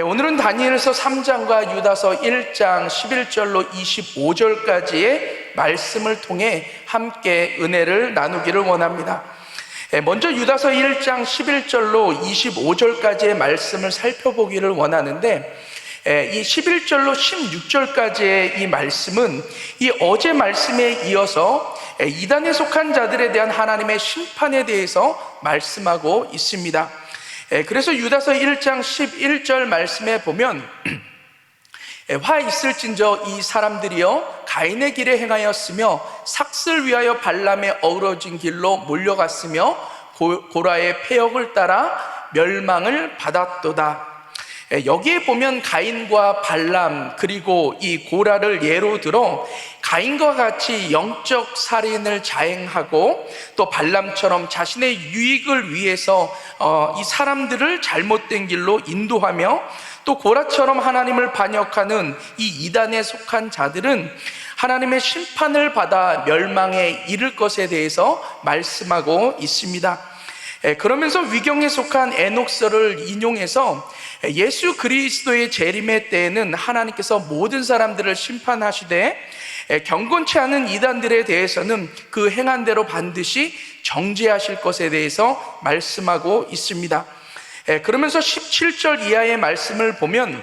오늘은 다니엘서 3장과 유다서 1장 11절로 25절까지의 말씀을 통해 함께 은혜를 나누기를 원합니다. 먼저 유다서 1장 11절로 25절까지의 말씀을 살펴보기를 원하는데, 이 11절로 16절까지의 이 말씀은 이 어제 말씀에 이어서 이단에 속한 자들에 대한 하나님의 심판에 대해서 말씀하고 있습니다. 그래서 유다서 1장 11절 말씀에 보면 화 있을진저 이 사람들이여 가인의 길에 행하였으며 삭슬 위하여 발람의 어우러진 길로 몰려갔으며 고라의 패역을 따라 멸망을 받았도다. 여기에 보면 가인과 발람 그리고 이 고라를 예로 들어 가인과 같이 영적 살인을 자행하고 또 발람처럼 자신의 유익을 위해서 이 사람들을 잘못된 길로 인도하며 또 고라처럼 하나님을 반역하는 이 이단에 속한 자들은 하나님의 심판을 받아 멸망에 이를 것에 대해서 말씀하고 있습니다. 그러면서 위경에 속한 에녹서를 인용해서 예수 그리스도의 재림의 때에는 하나님께서 모든 사람들을 심판하시되 경건치 않은 이단들에 대해서는 그 행한 대로 반드시 정죄하실 것에 대해서 말씀하고 있습니다. 그러면서 17절 이하의 말씀을 보면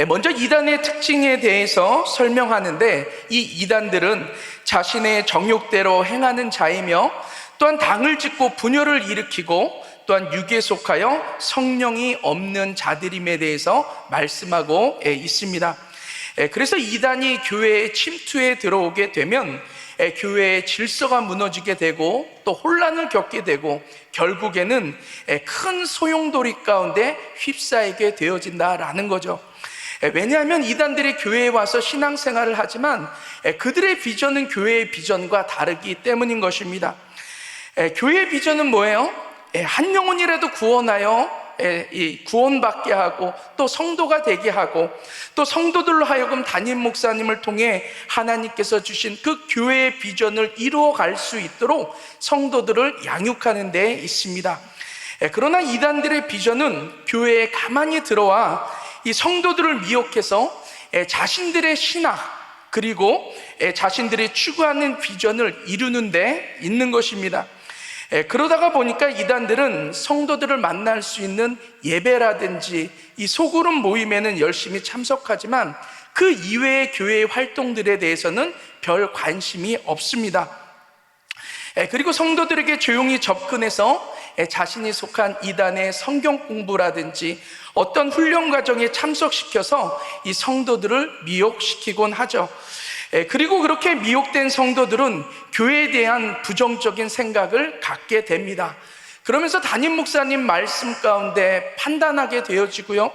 먼저 이단의 특징에 대해서 설명하는데, 이 이단들은 자신의 정욕대로 행하는 자이며 또한 당을 짓고 분열을 일으키고 또한 육에 속하여 성령이 없는 자들임에 대해서 말씀하고 있습니다. 그래서 이단이 교회의 침투에 들어오게 되면 교회의 질서가 무너지게 되고 또 혼란을 겪게 되고 결국에는 큰 소용돌이 가운데 휩싸이게 되어진다라는 거죠. 왜냐하면 이단들이 교회에 와서 신앙생활을 하지만 그들의 비전은 교회의 비전과 다르기 때문인 것입니다. 교회의 비전은 뭐예요? 한 영혼이라도 구원하여 구원받게 하고 또 성도가 되게 하고 또 성도들로 하여금 담임 목사님을 통해 하나님께서 주신 그 교회의 비전을 이루어갈 수 있도록 성도들을 양육하는 데 있습니다. 그러나 이단들의 비전은 교회에 가만히 들어와 이 성도들을 미혹해서 자신들의 신학 그리고 자신들이 추구하는 비전을 이루는 데 있는 것입니다. 그러다가 보니까 이단들은 성도들을 만날 수 있는 예배라든지 이 소그룹 모임에는 열심히 참석하지만 그 이외의 교회의 활동들에 대해서는 별 관심이 없습니다. 그리고 성도들에게 조용히 접근해서 자신이 속한 이단의 성경 공부라든지 어떤 훈련 과정에 참석시켜서 이 성도들을 미혹시키곤 하죠. 그리고 그렇게 미혹된 성도들은 교회에 대한 부정적인 생각을 갖게 됩니다. 그러면서 담임 목사님 말씀 가운데 판단하게 되어지고요,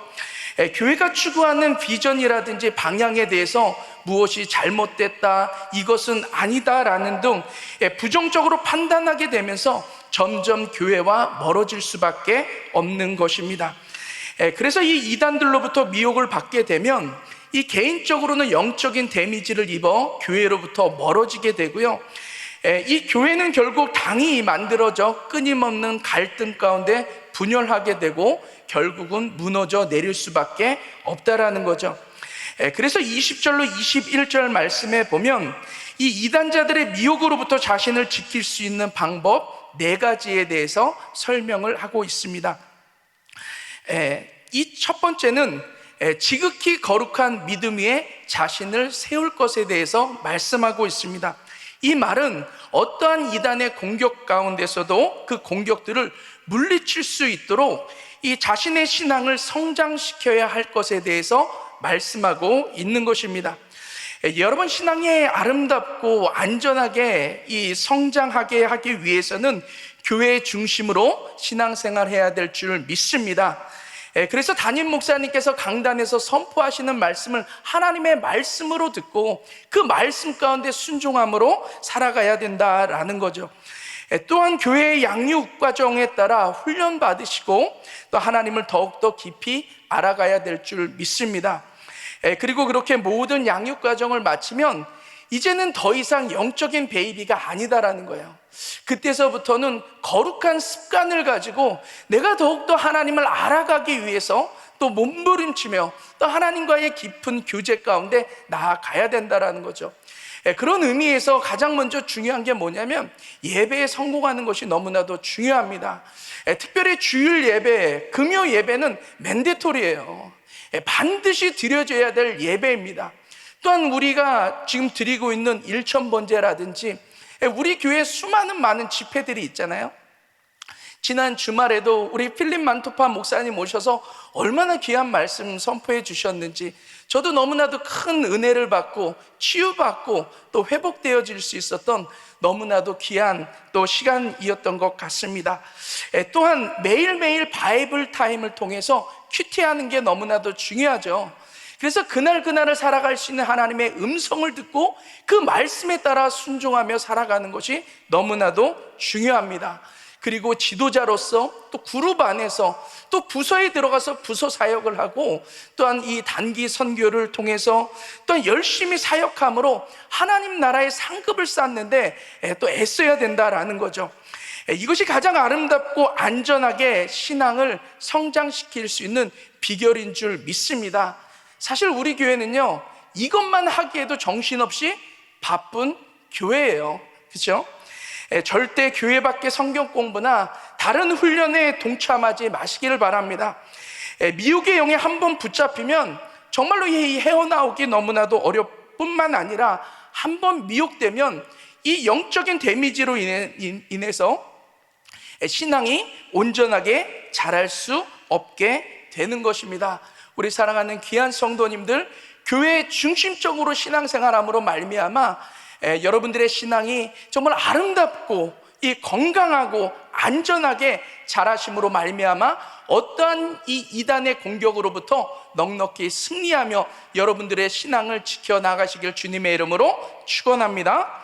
교회가 추구하는 비전이라든지 방향에 대해서 무엇이 잘못됐다, 이것은 아니다라는 등 부정적으로 판단하게 되면서 점점 교회와 멀어질 수밖에 없는 것입니다. 그래서 이 이단들로부터 미혹을 받게 되면 이 개인적으로는 영적인 데미지를 입어 교회로부터 멀어지게 되고요, 이 교회는 결국 당이 만들어져 끊임없는 갈등 가운데 분열하게 되고 결국은 무너져 내릴 수밖에 없다라는 거죠. 그래서 20절로 21절 말씀에 보면 이 이단자들의 미혹으로부터 자신을 지킬 수 있는 방법 4가지에 대해서 설명을 하고 있습니다. 이 첫 번째는 지극히 거룩한 믿음 위에 자신을 세울 것에 대해서 말씀하고 있습니다. 이 말은 어떠한 이단의 공격 가운데서도 그 공격들을 물리칠 수 있도록 이 자신의 신앙을 성장시켜야 할 것에 대해서 말씀하고 있는 것입니다. 여러분, 신앙이 아름답고 안전하게 이 성장하게 하기 위해서는 교회 중심으로 신앙생활해야 될 줄 믿습니다. 그래서 담임 목사님께서 강단에서 선포하시는 말씀을 하나님의 말씀으로 듣고 그 말씀 가운데 순종함으로 살아가야 된다라는 거죠. 또한 교회의 양육 과정에 따라 훈련 받으시고 또 하나님을 더욱더 깊이 알아가야 될 줄 믿습니다. 그리고 그렇게 모든 양육 과정을 마치면 이제는 더 이상 영적인 베이비가 아니다라는 거예요. 그때서부터는 거룩한 습관을 가지고 내가 더욱더 하나님을 알아가기 위해서 또 몸부림치며 또 하나님과의 깊은 교제 가운데 나아가야 된다라는 거죠. 그런 의미에서 가장 먼저 중요한 게 뭐냐면 예배에 성공하는 것이 너무나도 중요합니다. 특별히 주일 예배, 금요 예배는 맨데토리예요. 반드시 드려져야 될 예배입니다. 또한 우리가 지금 드리고 있는 일천번제라든지 우리 교회 수많은 많은 집회들이 있잖아요. 지난 주말에도 우리 필립 만토파 목사님 오셔서 얼마나 귀한 말씀 선포해 주셨는지 저도 너무나도 큰 은혜를 받고 치유받고 또 회복되어질 수 있었던 너무나도 귀한 또 시간이었던 것 같습니다. 또한 매일매일 바이블 타임을 통해서 큐티하는 게 너무나도 중요하죠. 그래서 그날그날을 살아갈 수 있는 하나님의 음성을 듣고 그 말씀에 따라 순종하며 살아가는 것이 너무나도 중요합니다. 그리고 지도자로서 또 그룹 안에서 또 부서에 들어가서 부서 사역을 하고 또한 이 단기 선교를 통해서 또한 열심히 사역함으로 하나님 나라의 상급을 쌓는데 또 애써야 된다라는 거죠. 이것이 가장 아름답고 안전하게 신앙을 성장시킬 수 있는 비결인 줄 믿습니다. 사실 우리 교회는요, 이것만 하기에도 정신없이 바쁜 교회예요. 그렇죠? 절대 교회 밖의 성경 공부나 다른 훈련에 동참하지 마시기를 바랍니다. 미혹의 영에 한번 붙잡히면 정말로 헤어나오기 너무나도 어려울 뿐만 아니라 한번 미혹되면 이 영적인 데미지로 인해서 신앙이 온전하게 자랄 수 없게 되는 것입니다. 우리 사랑하는 귀한 성도님들, 교회 중심적으로 신앙생활함으로 말미암아 여러분들의 신앙이 정말 아름답고 이 건강하고 안전하게 자라심으로 말미암아 어떠한 이 이단의 공격으로부터 넉넉히 승리하며 여러분들의 신앙을 지켜나가시길 주님의 이름으로 축원합니다.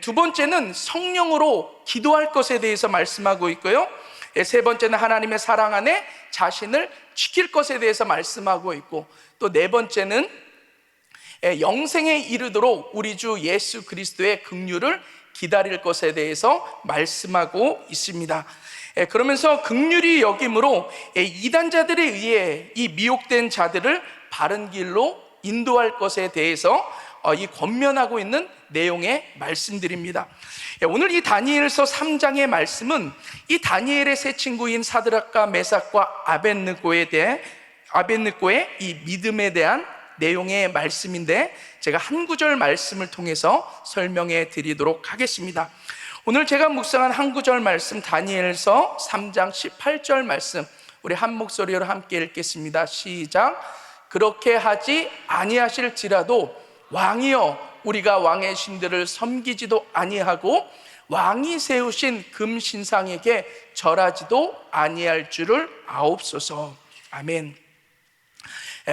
두 번째는 성령으로 기도할 것에 대해서 말씀하고 있고요. 세 번째는 하나님의 사랑 안에 자신을 지킬 것에 대해서 말씀하고 있고, 또 네 번째는 영생에 이르도록 우리 주 예수 그리스도의 긍휼을 기다릴 것에 대해서 말씀하고 있습니다. 그러면서 긍휼히 여김으로 이단자들에 의해 이 미혹된 자들을 바른 길로 인도할 것에 대해서 이 권면하고 있는 내용의 말씀들입니다. 오늘 이 다니엘서 3장의 말씀은 이 다니엘의 세 친구인 사드락과 메삭과 아벳느고의 이 믿음에 대한 내용의 말씀인데, 제가 한 구절 말씀을 통해서 설명해 드리도록 하겠습니다. 오늘 제가 묵상한 한 구절 말씀, 다니엘서 3장 18절 말씀, 우리 한 목소리로 함께 읽겠습니다. 시작. 그렇게 하지 아니하실지라도 왕이여 우리가 왕의 신들을 섬기지도 아니하고 왕이 세우신 금신상에게 절하지도 아니할 줄을 아옵소서. 아멘.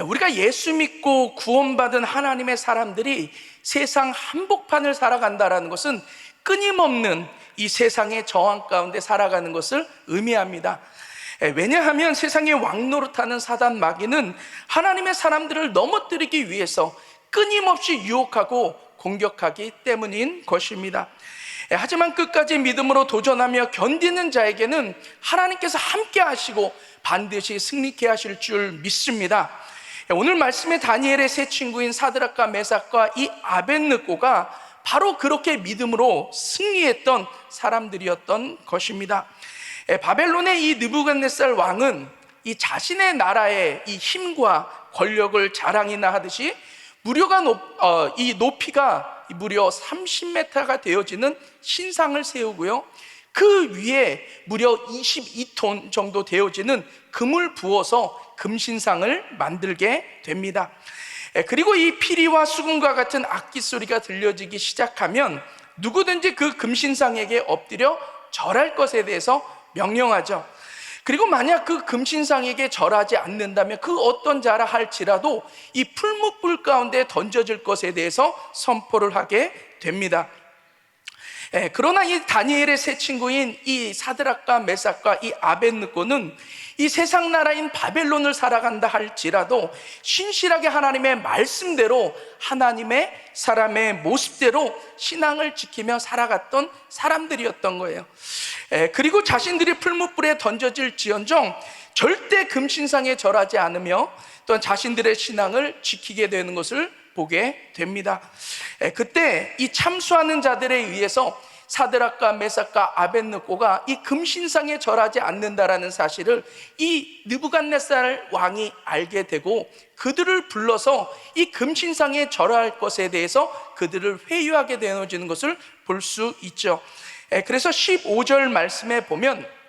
우리가 예수 믿고 구원받은 하나님의 사람들이 세상 한복판을 살아간다는 것은 끊임없는 이 세상의 저항 가운데 살아가는 것을 의미합니다. 왜냐하면 세상의 왕노릇하는 사단 마귀는 하나님의 사람들을 넘어뜨리기 위해서 끊임없이 유혹하고 공격하기 때문인 것입니다. 하지만 끝까지 믿음으로 도전하며 견디는 자에게는 하나님께서 함께 하시고 반드시 승리케 하실 줄 믿습니다. 오늘 말씀의 다니엘의 세 친구인 사드락과 메삭과 이 아벳느고가 바로 그렇게 믿음으로 승리했던 사람들이었던 것입니다. 바벨론의 이 느부갓네살 왕은 이 자신의 나라의 이 힘과 권력을 자랑이나 하듯이 이 높이가 무려 30m가 되어지는 신상을 세우고요, 그 위에 무려 22톤 정도 되어지는 금을 부어서 금신상을 만들게 됩니다. 그리고 이 피리와 수금과 같은 악기 소리가 들려지기 시작하면 누구든지 그 금신상에게 엎드려 절할 것에 대해서 명령하죠. 그리고 만약 그 금신상에게 절하지 않는다면 그 어떤 자라 할지라도 이 풀무불 가운데 던져질 것에 대해서 선포를 하게 됩니다. 그러나 이 다니엘의 세 친구인 이 사드락과 메삭과 이 아벳느고는 이 세상 나라인 바벨론을 살아간다 할지라도 신실하게 하나님의 말씀대로 하나님의 사람의 모습대로 신앙을 지키며 살아갔던 사람들이었던 거예요. 그리고 자신들이 풀무불에 던져질지언정 절대 금신상에 절하지 않으며 또한 자신들의 신앙을 지키게 되는 것을 보게 됩니다. 그때 이 참수하는 자들에 의해서 사드락과 메삭과 아벳느고가 이 금신상에 절하지 않는다라는 사실을 이 느부갓네살 왕이 알게 되고 그들을 불러서 이 금신상에 절할 것에 대해서 그들을 회유하게 되어지는 것을 볼 수 있죠. 그래서 15절 말씀에 보면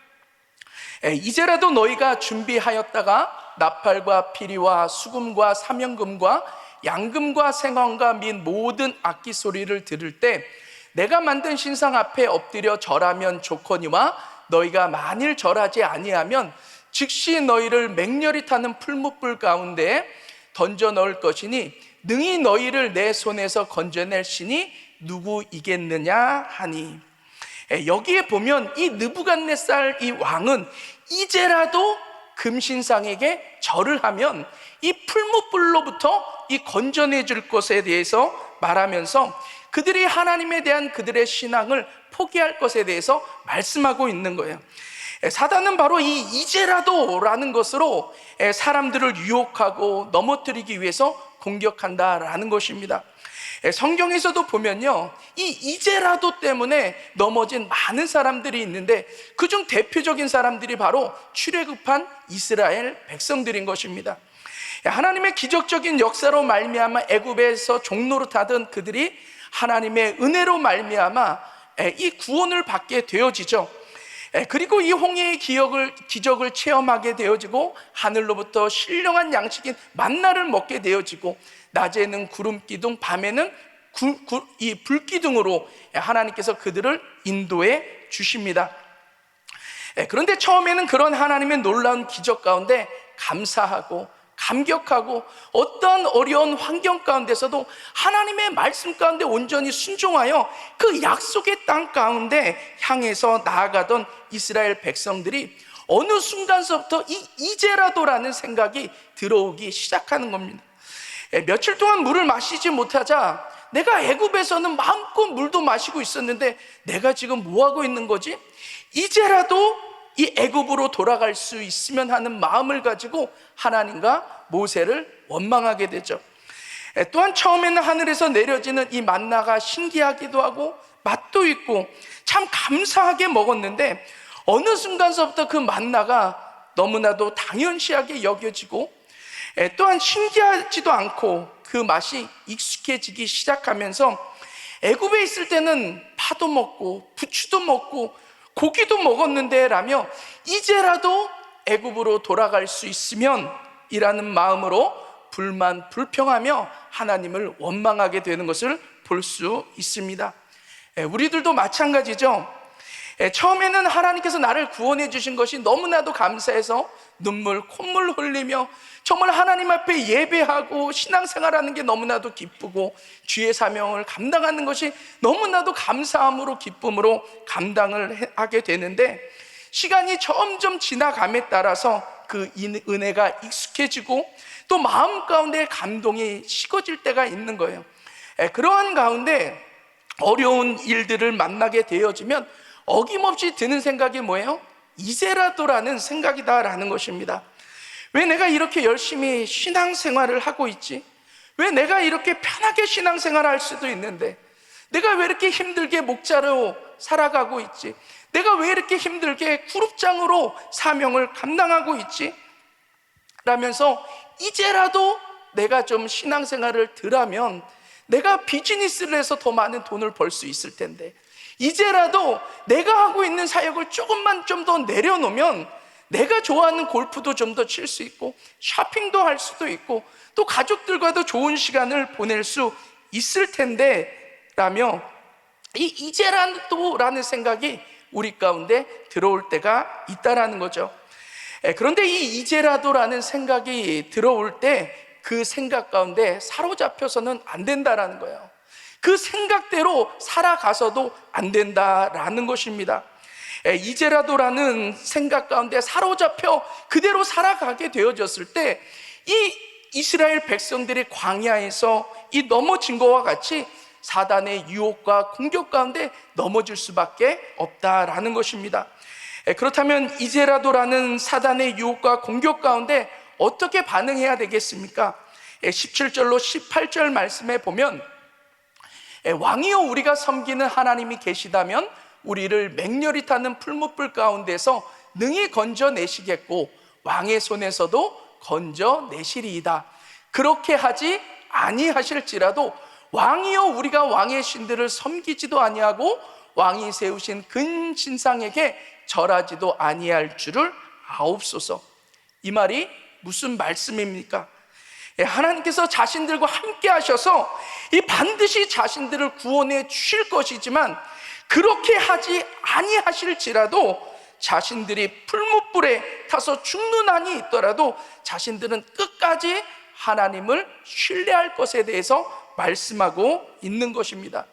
이제라도 너희가 준비하였다가 나팔과 피리와 수금과 사명금과 양금과 생황과 및 모든 악기 소리를 들을 때 내가 만든 신상 앞에 엎드려 절하면 좋거니와 너희가 만일 절하지 아니하면 즉시 너희를 맹렬히 타는 풀무불 가운데에 던져 넣을 것이니 능히 너희를 내 손에서 건져낼 신이 누구이겠느냐 하니, 여기에 보면 이 느부갓네살 이 왕은 이제라도 금신상에게 절을 하면 이 풀무불로부터 이 건져내 줄 것에 대해서 말하면서 그들이 하나님에 대한 그들의 신앙을 포기할 것에 대해서 말씀하고 있는 거예요. 사단은 바로 이 이제라도 라는 것으로 사람들을 유혹하고 넘어뜨리기 위해서 공격한다라는 것입니다. 성경에서도 보면요, 이 이제라도 때문에 넘어진 많은 사람들이 있는데 그중 대표적인 사람들이 바로 출애굽한 이스라엘 백성들인 것입니다. 하나님의 기적적인 역사로 말미암아 애굽에서 종노릇하던 그들이 하나님의 은혜로 말미암아 이 구원을 받게 되어지죠. 그리고 이 홍해의 기적을 체험하게 되어지고 하늘로부터 신령한 양식인 만나를 먹게 되어지고 낮에는 구름 기둥, 밤에는 이 불기둥으로 하나님께서 그들을 인도해 주십니다. 그런데 처음에는 그런 하나님의 놀라운 기적 가운데 감사하고 감격하고 어떤 어려운 환경 가운데서도 하나님의 말씀 가운데 온전히 순종하여 그 약속의 땅 가운데 향해서 나아가던 이스라엘 백성들이 어느 순간서부터 이제라도라는 생각이 들어오기 시작하는 겁니다. 며칠 동안 물을 마시지 못하자 내가 애굽에서는 마음껏 물도 마시고 있었는데 내가 지금 뭐하고 있는 거지? 이제라도 이 애굽으로 돌아갈 수 있으면 하는 마음을 가지고 하나님과 모세를 원망하게 되죠. 또한 처음에는 하늘에서 내려지는 이 만나가 신기하기도 하고 맛도 있고 참 감사하게 먹었는데 어느 순간서부터 그 만나가 너무나도 당연시하게 여겨지고 또한 신기하지도 않고 그 맛이 익숙해지기 시작하면서 애굽에 있을 때는 파도 먹고 부추도 먹고 고기도 먹었는데 라며 이제라도 애굽으로 돌아갈 수 있으면 이라는 마음으로 불평하며 하나님을 원망하게 되는 것을 볼 수 있습니다. 우리들도 마찬가지죠. 처음에는 하나님께서 나를 구원해 주신 것이 너무나도 감사해서 눈물 콧물 흘리며 정말 하나님 앞에 예배하고 신앙생활하는 게 너무나도 기쁘고 주의 사명을 감당하는 것이 너무나도 감사함으로 기쁨으로 감당을 하게 되는데 시간이 점점 지나감에 따라서 그 은혜가 익숙해지고 또 마음 가운데 감동이 식어질 때가 있는 거예요. 그러한 가운데 어려운 일들을 만나게 되어지면 어김없이 드는 생각이 뭐예요? 이제라도라는 생각이다라는 것입니다. 왜 내가 이렇게 열심히 신앙생활을 하고 있지? 왜 내가 이렇게 편하게 신앙생활을 할 수도 있는데 내가 왜 이렇게 힘들게 목자로 살아가고 있지? 내가 왜 이렇게 힘들게 그룹장으로 사명을 감당하고 있지? 라면서 이제라도 내가 좀 신앙생활을 덜 하면 내가 비즈니스를 해서 더 많은 돈을 벌 수 있을 텐데 이제라도 내가 하고 있는 사역을 조금만 좀 더 내려놓으면 내가 좋아하는 골프도 좀 더 칠 수 있고 쇼핑도 할 수도 있고 또 가족들과도 좋은 시간을 보낼 수 있을 텐데 라며 이 이제라도라는 생각이 우리 가운데 들어올 때가 있다라는 거죠. 그런데 이 이제라도라는 생각이 들어올 때 그 생각 가운데 사로잡혀서는 안 된다라는 거예요. 그 생각대로 살아가서도 안 된다라는 것입니다. 이제라도라는 생각 가운데 사로잡혀 그대로 살아가게 되어졌을 때 이 이스라엘 백성들이 광야에서 이 넘어진 것과 같이 사단의 유혹과 공격 가운데 넘어질 수밖에 없다라는 것입니다. 그렇다면 이제라도라는 사단의 유혹과 공격 가운데 어떻게 반응해야 되겠습니까? 17절로 18절 말씀에 보면 왕이여 우리가 섬기는 하나님이 계시다면 우리를 맹렬히 타는 풀무불 가운데서 능히 건져내시겠고 왕의 손에서도 건져내시리이다. 그렇게 하지 아니하실지라도 왕이여 우리가 왕의 신들을 섬기지도 아니하고 왕이 세우신 근신상에게 절하지도 아니할 줄을 아옵소서. 이 말이 무슨 말씀입니까? 하나님께서 자신들과 함께 하셔서 이 반드시 자신들을 구원해 주실 것이지만 그렇게 하지 아니하실지라도 자신들이 풀무불에 타서 죽는 한이 있더라도 자신들은 끝까지 하나님을 신뢰할 것에 대해서 말씀하고 있는 것입니다.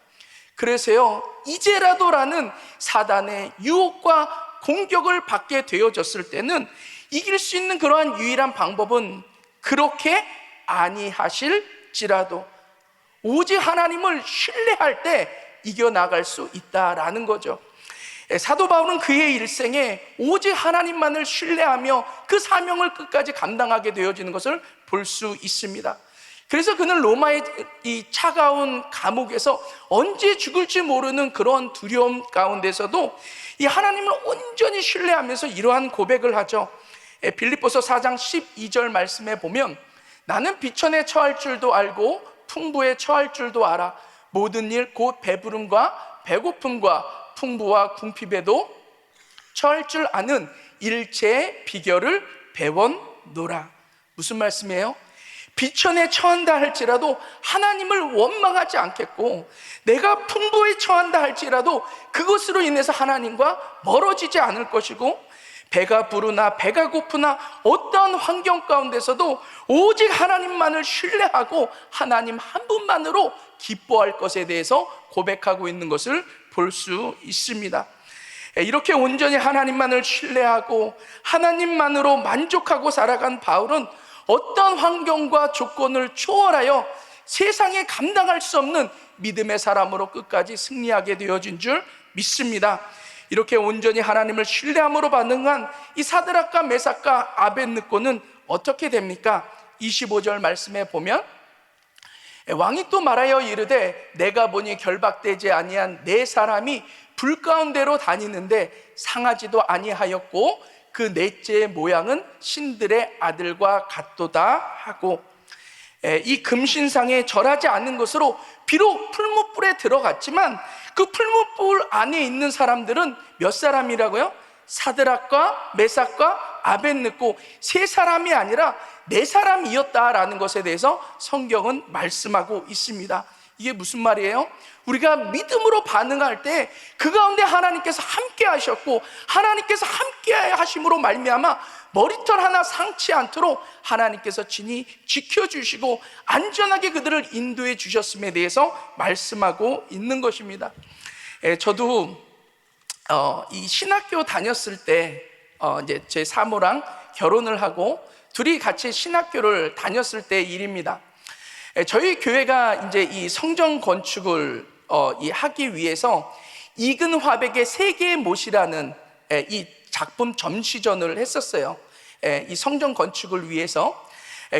그래서요, 이제라도라는 사단의 유혹과 공격을 받게 되어졌을 때는 이길 수 있는 그러한 유일한 방법은 그렇게 아니하실지라도 오직 하나님을 신뢰할 때 이겨나갈 수 있다라는 거죠. 사도 바울은 그의 일생에 오직 하나님만을 신뢰하며 그 사명을 끝까지 감당하게 되어지는 것을 볼 수 있습니다. 그래서 그는 로마의 이 차가운 감옥에서 언제 죽을지 모르는 그런 두려움 가운데서도 이 하나님을 온전히 신뢰하면서 이러한 고백을 하죠. 빌립보서 4장 12절 말씀에 보면 나는 비천에 처할 줄도 알고 풍부에 처할 줄도 알아. 모든 일 곧 배부름과 배고픔과 풍부와 궁핍에도 처할 줄 아는 일체의 비결을 배웠노라. 무슨 말씀이에요? 비천에 처한다 할지라도 하나님을 원망하지 않겠고, 내가 풍부에 처한다 할지라도 그것으로 인해서 하나님과 멀어지지 않을 것이고, 배가 부르나 배가 고프나 어떠한 환경 가운데서도 오직 하나님만을 신뢰하고 하나님 한 분만으로 기뻐할 것에 대해서 고백하고 있는 것을 볼 수 있습니다. 이렇게 온전히 하나님만을 신뢰하고 하나님만으로 만족하고 살아간 바울은 어떤 환경과 조건을 초월하여 세상에 감당할 수 없는 믿음의 사람으로 끝까지 승리하게 되어진 줄 믿습니다. 이렇게 온전히 하나님을 신뢰함으로 반응한 이 사드락과 메삭과 아벳느고는 어떻게 됩니까? 25절 말씀에 보면 왕이 또 말하여 이르되 내가 보니 결박되지 아니한 네 사람이 불 가운데로 다니는데 상하지도 아니하였고 그 넷째의 모양은 신들의 아들과 같도다 하고, 이 금신상에 절하지 않는 것으로 비록 풀무불에 들어갔지만 그 풀무불 안에 있는 사람들은 몇 사람이라고요? 사드락과 메삭과 아벳느고 세 사람이 아니라 네 사람이었다라는 것에 대해서 성경은 말씀하고 있습니다. 이게 무슨 말이에요? 우리가 믿음으로 반응할 때 그 가운데 하나님께서 함께 하셨고 하나님께서 함께 하심으로 말미암아 머리털 하나 상치 않도록 하나님께서 친히 지켜주시고 안전하게 그들을 인도해 주셨음에 대해서 말씀하고 있는 것입니다. 저도 이 신학교 다녔을 때 이제 제 사모랑 결혼을 하고 둘이 같이 신학교를 다녔을 때 일입니다. 저희 교회가 이제 이 성전 건축을 하기 위해서 이근 화백의 세계의 못이라는 이 작품 전시전을 했었어요. 이 성전 건축을 위해서.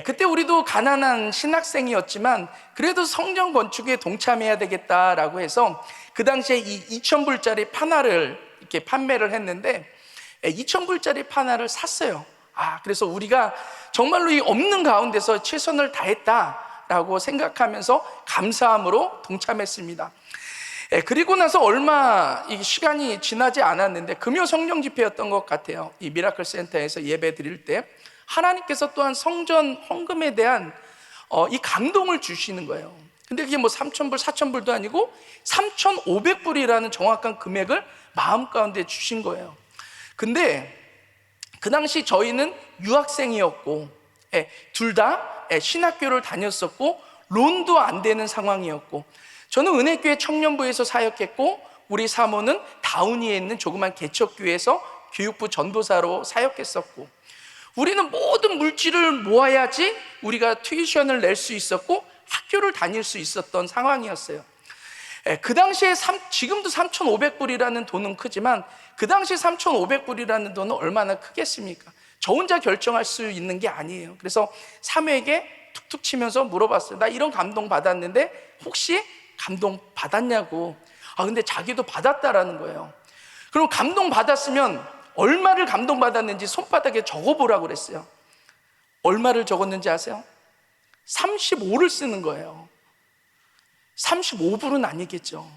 그때 우리도 가난한 신학생이었지만 그래도 성전 건축에 동참해야 되겠다라고 해서 그 당시에 이 2,000불짜리 판화를 이렇게 판매를 했는데 2,000불짜리 판화를 샀어요. 그래서 우리가 정말로 이 없는 가운데서 최선을 다했다라고 생각하면서 감사함으로 동참했습니다. 그리고 나서 얼마 시간이 지나지 않았는데 금요 성령 집회였던 것 같아요. 이 미라클 센터에서 예배 드릴 때 하나님께서 또한 성전 헌금에 대한 이 감동을 주시는 거예요. 근데 그게 뭐 3,000불, 4,000불도 아니고 3,500불이라는 정확한 금액을 마음 가운데 주신 거예요. 근데 그 당시 저희는 유학생이었고 둘 다 신학교를 다녔었고 론도 안 되는 상황이었고, 저는 은혜교회 청년부에서 사역했고 우리 사모는 다운이에 있는 조그만 개척교회에서 교육부 전도사로 사역했었고, 우리는 모든 물질을 모아야지 우리가 튜이션을 낼 수 있었고 학교를 다닐 수 있었던 상황이었어요. 그 당시에 지금도 3,500불이라는 돈은 크지만 그 당시 3,500불이라는 돈은 얼마나 크겠습니까? 저 혼자 결정할 수 있는 게 아니에요. 그래서 사모에게 툭툭 치면서 물어봤어요. 나 이런 감동 받았는데 혹시 감동 받았냐고. 근데 자기도 받았다라는 거예요. 그럼 감동 받았으면 얼마를 감동 받았는지 손바닥에 적어보라고 그랬어요. 얼마를 적었는지 아세요? 35를 쓰는 거예요. 35불은 아니겠죠.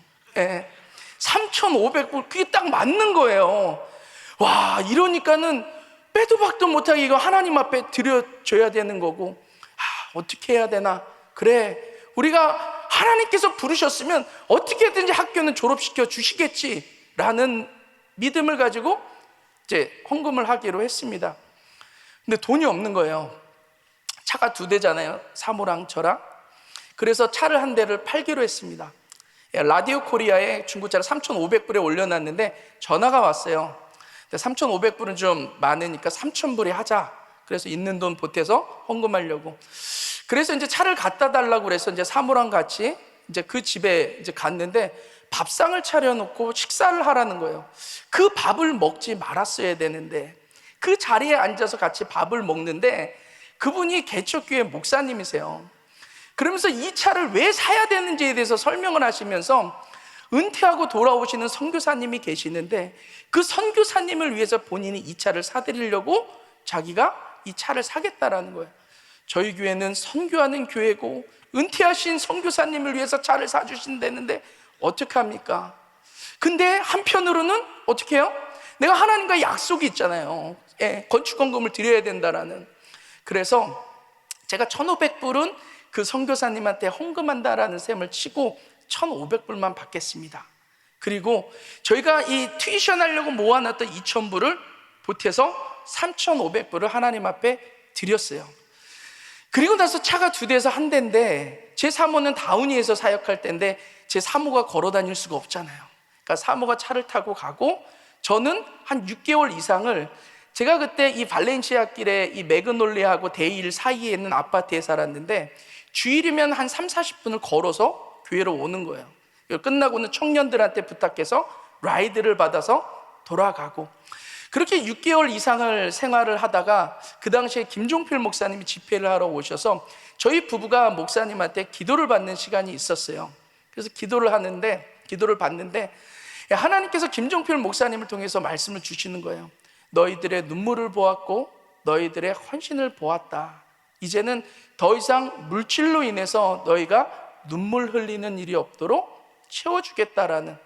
3,500불, 그게 딱 맞는 거예요. 와, 이러니까는 빼도 박도 못하게 이거 하나님 앞에 드려줘야 되는 거고, 어떻게 해야 되나? 그래, 우리가 하나님께서 부르셨으면 어떻게든지 학교는 졸업시켜 주시겠지라는 믿음을 가지고 이제 헌금을 하기로 했습니다. 근데 돈이 없는 거예요. 차가 2대잖아요. 사모랑 저랑. 그래서 차를 한 대를 팔기로 했습니다. 라디오 코리아에 중고차를 3,500불에 올려놨는데 전화가 왔어요. 3,500불은 좀 많으니까 3,000불에 하자. 그래서 있는 돈 보태서 헌금하려고. 그래서 이제 차를 갖다 달라고 그래서 이제 사모랑 같이 이제 그 집에 이제 갔는데 밥상을 차려놓고 식사를 하라는 거예요. 그 밥을 먹지 말았어야 되는데 그 자리에 앉아서 같이 밥을 먹는데 그분이 개척교회 목사님이세요. 그러면서 이 차를 왜 사야 되는지에 대해서 설명을 하시면서 은퇴하고 돌아오시는 선교사님이 계시는데 그 선교사님을 위해서 본인이 이 차를 사드리려고 자기가 이 차를 사겠다라는 거예요. 저희 교회는 선교하는 교회고 은퇴하신 선교사님을 위해서 차를 사주신다는데 어떡합니까? 근데 한편으로는 어떻게 해요? 내가 하나님과 약속이 있잖아요. 건축헌금을 드려야 된다라는. 그래서 제가 1,500불은 그 선교사님한테 헌금한다라는 셈을 치고 1,500불만 받겠습니다. 그리고 저희가 이 튜이션 하려고 모아놨던 2,000불을 보태서 3,500불을 하나님 앞에 드렸어요. 그리고 나서 차가 2대에서 한 대인데 제 사모는 다운이에서 사역할 때인데 제 사모가 걸어 다닐 수가 없잖아요. 그러니까 사모가 차를 타고 가고 저는 한 6개월 이상을 제가 그때 이 발렌시아 길에 이 매그놀리아하고 데일 사이에 있는 아파트에 살았는데 주일이면 한 30-40분을 걸어서 교회로 오는 거예요. 끝나고는 청년들한테 부탁해서 라이드를 받아서 돌아가고 그렇게 6개월 이상을 생활을 하다가 그 당시에 김종필 목사님이 집회를 하러 오셔서 저희 부부가 목사님한테 기도를 받는 시간이 있었어요. 그래서 기도를 받는데 하나님께서 김종필 목사님을 통해서 말씀을 주시는 거예요. 너희들의 눈물을 보았고 너희들의 헌신을 보았다. 이제는 더 이상 물질로 인해서 너희가 눈물 흘리는 일이 없도록 채워주겠다라는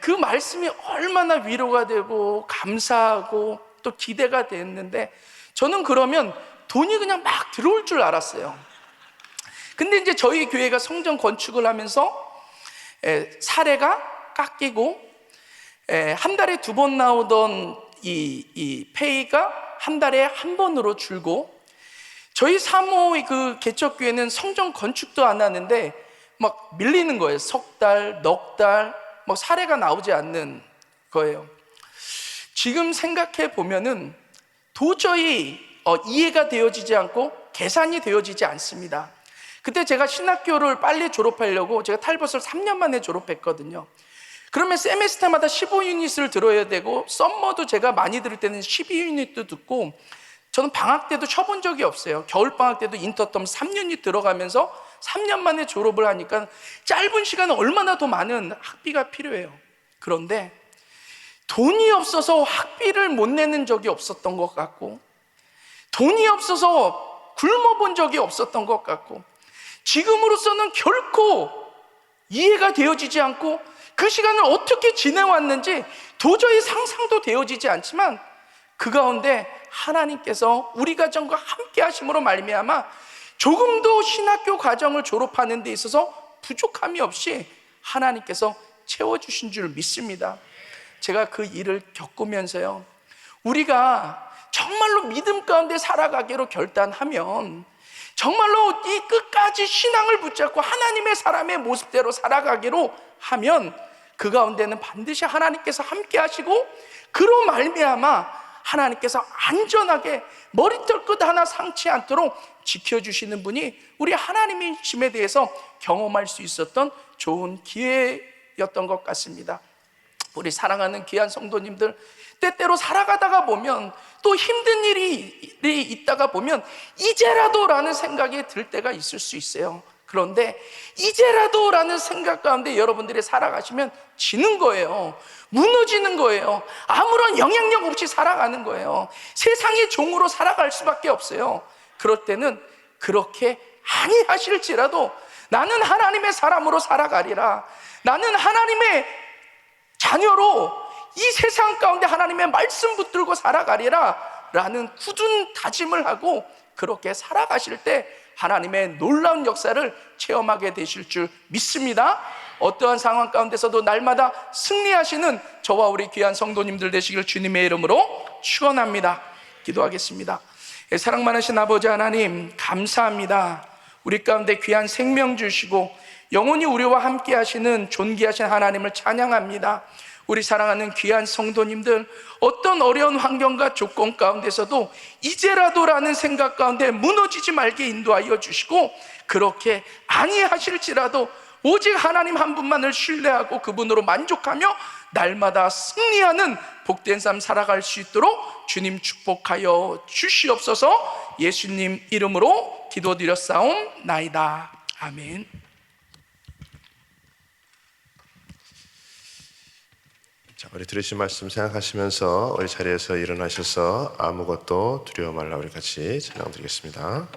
그 말씀이 얼마나 위로가 되고 감사하고 또 기대가 됐는데 저는 그러면 돈이 그냥 막 들어올 줄 알았어요. 근데 이제 저희 교회가 성전 건축을 하면서 사례가 깎이고 한 달에 2번 나오던 이 페이가 한 달에 한 번으로 줄고 저희 사모의 그 개척교회는 성전 건축도 안 하는데 막 밀리는 거예요. 석 달, 넉 달, 막 사례가 나오지 않는 거예요. 지금 생각해 보면은 도저히 이해가 되어지지 않고 계산이 되어지지 않습니다. 그때 제가 신학교를 빨리 졸업하려고 제가 탈벗을 3년 만에 졸업했거든요. 그러면 세메스터마다 15유닛을 들어야 되고 썸머도 제가 많이 들을 때는 12유닛도 듣고 저는 방학 때도 쳐본 적이 없어요. 겨울방학 때도 인터텀 3유닛 들어가면서 3년 만에 졸업을 하니까 짧은 시간에 얼마나 더 많은 학비가 필요해요. 그런데 돈이 없어서 학비를 못 내는 적이 없었던 것 같고 돈이 없어서 굶어본 적이 없었던 것 같고 지금으로서는 결코 이해가 되어지지 않고 그 시간을 어떻게 지내왔는지 도저히 상상도 되어지지 않지만 그 가운데 하나님께서 우리 가정과 함께 하심으로 말미암아 조금도 신학교 과정을 졸업하는 데 있어서 부족함이 없이 하나님께서 채워주신 줄 믿습니다. 제가 그 일을 겪으면서요 우리가 정말로 믿음 가운데 살아가기로 결단하면 정말로 이 끝까지 신앙을 붙잡고 하나님의 사람의 모습대로 살아가기로 하면 그 가운데는 반드시 하나님께서 함께 하시고 그로 말미암아 하나님께서 안전하게 머리털 끝 하나 상치 않도록 지켜주시는 분이 우리 하나님이심에 대해서 경험할 수 있었던 좋은 기회였던 것 같습니다. 우리 사랑하는 귀한 성도님들, 때때로 살아가다가 보면 또 힘든 일이 있다가 보면 이제라도라는 생각이 들 때가 있을 수 있어요. 그런데 이제라도라는 생각 가운데 여러분들이 살아가시면 지는 거예요. 무너지는 거예요. 아무런 영향력 없이 살아가는 거예요. 세상의 종으로 살아갈 수밖에 없어요. 그럴 때는 그렇게 아니하실지라도 나는 하나님의 사람으로 살아가리라, 나는 하나님의 자녀로 이 세상 가운데 하나님의 말씀 붙들고 살아가리라 라는 굳은 다짐을 하고 그렇게 살아가실 때 하나님의 놀라운 역사를 체험하게 되실 줄 믿습니다. 어떠한 상황 가운데서도 날마다 승리하시는 저와 우리 귀한 성도님들 되시길 주님의 이름으로 축원합니다. 기도하겠습니다. 사랑 많으신 아버지 하나님, 감사합니다. 우리 가운데 귀한 생명 주시고 영원히 우리와 함께 하시는 존귀하신 하나님을 찬양합니다. 우리 사랑하는 귀한 성도님들, 어떤 어려운 환경과 조건 가운데서도 이제라도라는 생각 가운데 무너지지 말게 인도하여 주시고, 그렇게 아니하실지라도 오직 하나님 한 분만을 신뢰하고 그분으로 만족하며 날마다 승리하는 복된 삶 살아갈 수 있도록 주님 축복하여 주시옵소서. 예수님 이름으로 기도드렸사옵나이다. 아멘. 자, 우리 들으신 말씀 생각하시면서 우리 자리에서 일어나셔서 아무것도 두려워 말라, 우리 같이 찬양 드리겠습니다.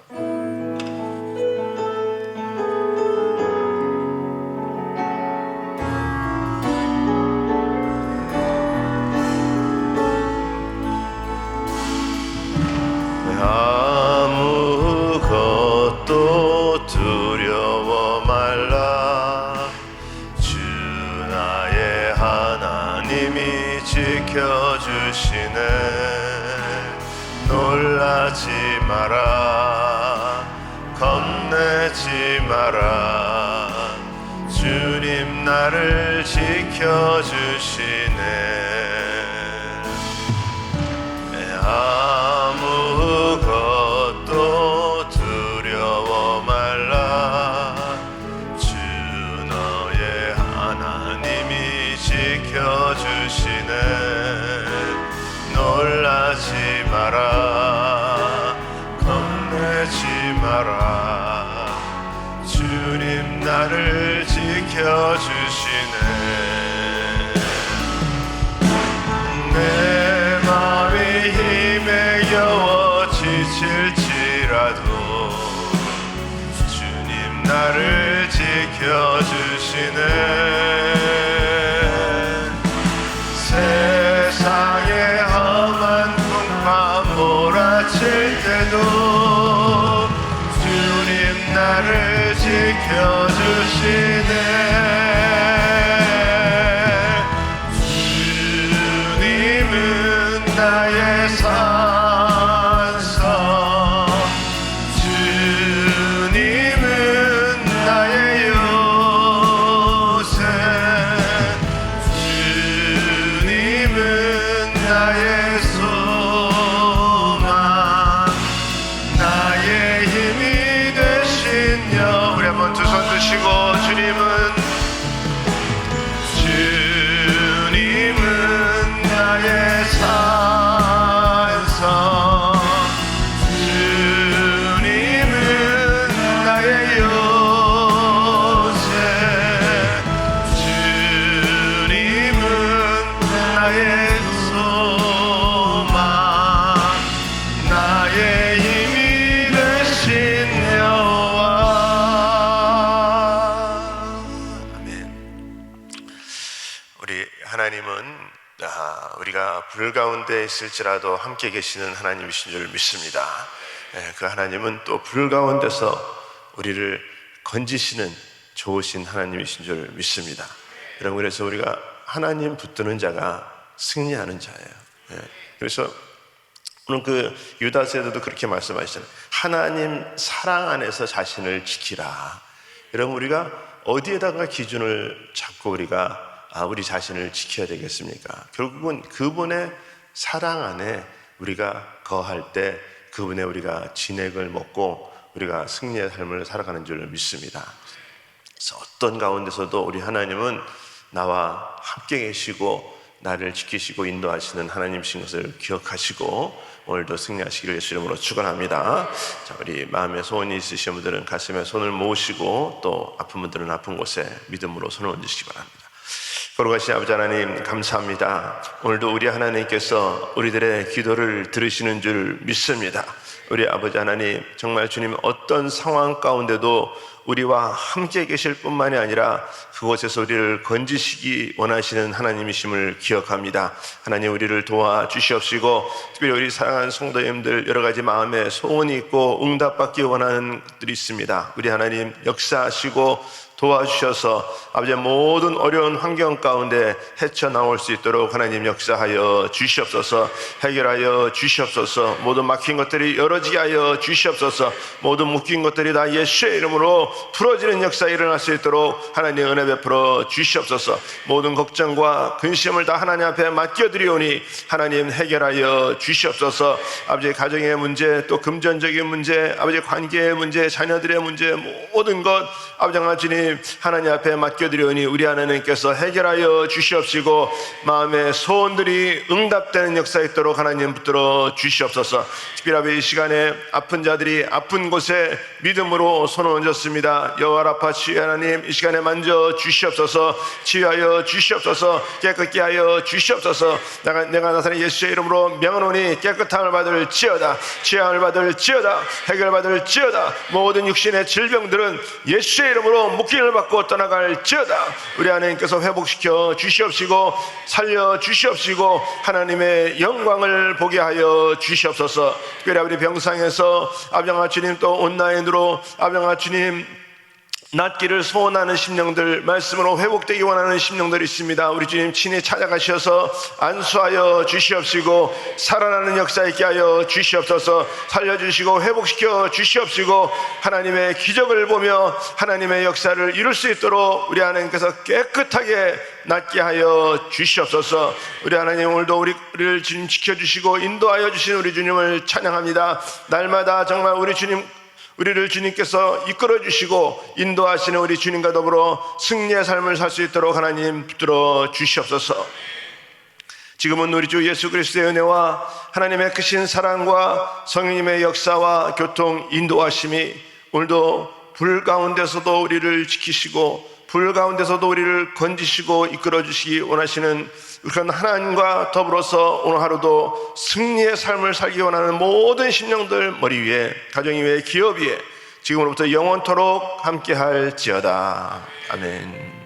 아무것도 두려워 말라. 주 나의 하나님이 지켜주시네. 놀라지 마라, 겁내지 마라. 주님 나를 지켜주시네. 아무것도 두려워 말라. 주 너의 하나님이 지켜주시네. 놀라지 마라, 겁내지 마라. 주님 나를 지켜주시네. 내 마음이 힘에 겨워 지칠지라도 주님 나를 지켜주시네. 세상의 험한 풍파 몰아칠 때도 주님 나를 지켜주시네. 나의 산성, 주님은 나의 요새, 주님은 나의 소망, 나의 힘이 되신 여. 우리 한번 두 손 드시고 주님은 나의 산성, 주님은 나의 요새, 주님은 나의 소망, 나의 힘이 되신 여호와. 아멘. 우리 하나님은 우리가 불 가운데 있을지라도 함께 계시는 하나님이신 줄 믿습니다. 그 하나님은 또 불 가운데서 우리를 건지시는 좋으신 하나님이신 줄 믿습니다. 여러분, 그래서 우리가 하나님 붙드는 자가 승리하는 자예요. 그래서 오늘 그 유다서에도 그렇게 말씀하시잖아요. 하나님 사랑 안에서 자신을 지키라. 여러분, 우리가 어디에다가 기준을 잡고 우리가 우리 자신을 지켜야 되겠습니까? 결국은 그분의 사랑 안에 우리가 거할 때 그분의 우리가 진액을 먹고 우리가 승리의 삶을 살아가는 줄 믿습니다. 그래서 어떤 가운데서도 우리 하나님은 나와 함께 계시고 나를 지키시고 인도하시는 하나님이신 것을 기억하시고 오늘도 승리하시기를 예수 이름으로 축원합니다. 자, 우리 마음에 소원이 있으신 분들은 가슴에 손을 모으시고 또 아픈 분들은 아픈 곳에 믿음으로 손을 얹으시기 바랍니다. 거룩하신 아버지 하나님 감사합니다. 오늘도 우리 하나님께서 우리들의 기도를 들으시는 줄 믿습니다. 우리 아버지 하나님 정말 주님 어떤 상황 가운데도 우리와 함께 계실 뿐만이 아니라 그곳에서 우리를 건지시기 원하시는 하나님이심을 기억합니다. 하나님 우리를 도와주시옵시고 특별히 우리 사랑하는 성도님들 여러 가지 마음에 소원이 있고 응답받기 원하는 것들이 있습니다. 우리 하나님 역사하시고 도와주셔서 아버지의 모든 어려운 환경 가운데 헤쳐나올 수 있도록 하나님 역사하여 주시옵소서. 해결하여 주시옵소서. 모든 막힌 것들이 열어지게 하여 주시옵소서. 모든 묶인 것들이 다 예수의 이름으로 풀어지는 역사 일어날 수 있도록 하나님 은혜 베풀어 주시옵소서. 모든 걱정과 근심을 다 하나님 앞에 맡겨드리오니 하나님 해결하여 주시옵소서. 아버지의 가정의 문제 또 금전적인 문제 아버지의 관계의 문제 자녀들의 문제 모든 것 아버지 하나님 하나님 앞에 맡겨드리오니 우리 하나님께서 해결하여 주시옵시고 마음의 소원들이 응답되는 역사 있도록 하나님 붙들어 주시옵소서. 특별히 이 시간에 아픈 자들이 아픈 곳에 믿음으로 손을 얹었습니다. 여호와 라파 치유 하나님 이 시간에 만져 주시옵소서. 치유하여 주시옵소서. 깨끗게 하여 주시옵소서. 내가 나사렛 예수의 이름으로 명하노니 깨끗함을 받을 지어다. 치유함을 받을 지어다. 해결 받을 지어다. 모든 육신의 질병들은 예수의 이름으로 묶임을 받고 떠나갈 지어다. 우리 하나님께서 회복시켜 주시옵시고 살려 주시옵시고 하나님의 영광을 보게 하여 주시옵소서. 특별히 우리 병상에서 아버지 주님 또 온라인으로 아버지 주님 낫기를 소원하는 심령들 말씀으로 회복되기 원하는 심령들이 있습니다. 우리 주님 친히 찾아가셔서 안수하여 주시옵시고 살아나는 역사 있게 하여 주시옵소서. 살려주시고 회복시켜 주시옵시고 하나님의 기적을 보며 하나님의 역사를 이룰 수 있도록 우리 하나님께서 깨끗하게 낫게 하여 주시옵소서. 우리 하나님 오늘도 우리를 주님 지켜주시고 인도하여 주신 우리 주님을 찬양합니다. 날마다 정말 우리를 주님께서 이끌어 주시고 인도하시는 우리 주님과 더불어 승리의 삶을 살 수 있도록 하나님 붙들어 주시옵소서. 지금은 우리 주 예수 그리스도의 은혜와 하나님의 크신 사랑과 성령님의 역사와 교통 인도하심이 오늘도 불 가운데서도 우리를 지키시고 불 가운데서도 우리를 건지시고 이끌어 주시기 원하시는 그런 하나님과 더불어서 오늘 하루도 승리의 삶을 살기 원하는 모든 심령들 머리 위에 가정 위에 기업 위에 지금으로부터 영원토록 함께 할지어다. 아멘.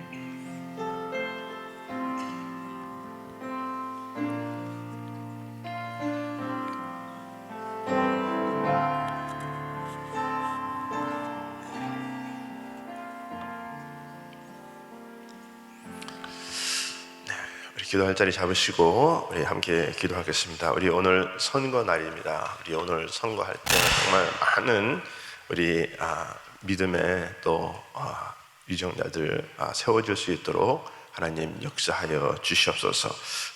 기도할 자리 잡으시고 우리 함께 기도하겠습니다. 우리 오늘 선거 날입니다. 우리 오늘 선거할 때 정말 많은 우리 믿음의 또 유정자들 세워질 수 있도록 하나님 역사하여 주시옵소서.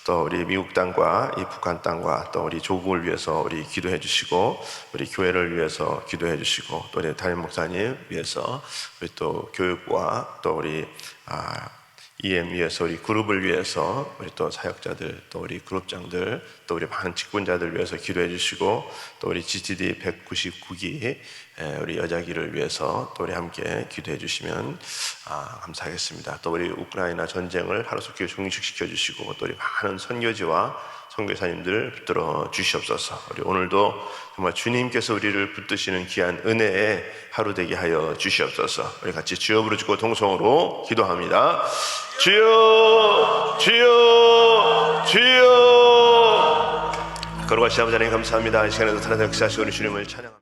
또 우리 미국 땅과 이 북한 땅과 또 우리 조국을 위해서 우리 기도해 주시고 우리 교회를 위해서 기도해 주시고 또 우리 담임 목사님 위해서 우리 또 교육과 또 우리 EM 위해서 우리 그룹을 위해서 우리 또 사역자들 또 우리 그룹장들 또 우리 많은 직분자들 위해서 기도해 주시고 또 우리 GTD 199기 우리 여자기를 위해서 또 우리 함께 기도해 주시면 감사하겠습니다. 또 우리 우크라이나 전쟁을 하루속히 종식시켜 주시고 또 우리 많은 선교지와 선교사님들 붙들어 주시옵소서. 우리 오늘도 정말 주님께서 우리를 붙드시는 귀한 은혜의 하루 되게 하여 주시옵소서. 우리 같이 주여 부르짖고 동성으로 기도합니다. 주여 주여 주여. 거룩하신 아버지 하나님 감사합니다. 이 시간에도 살아서 역사하시고 우리 주님을 찬양합니다.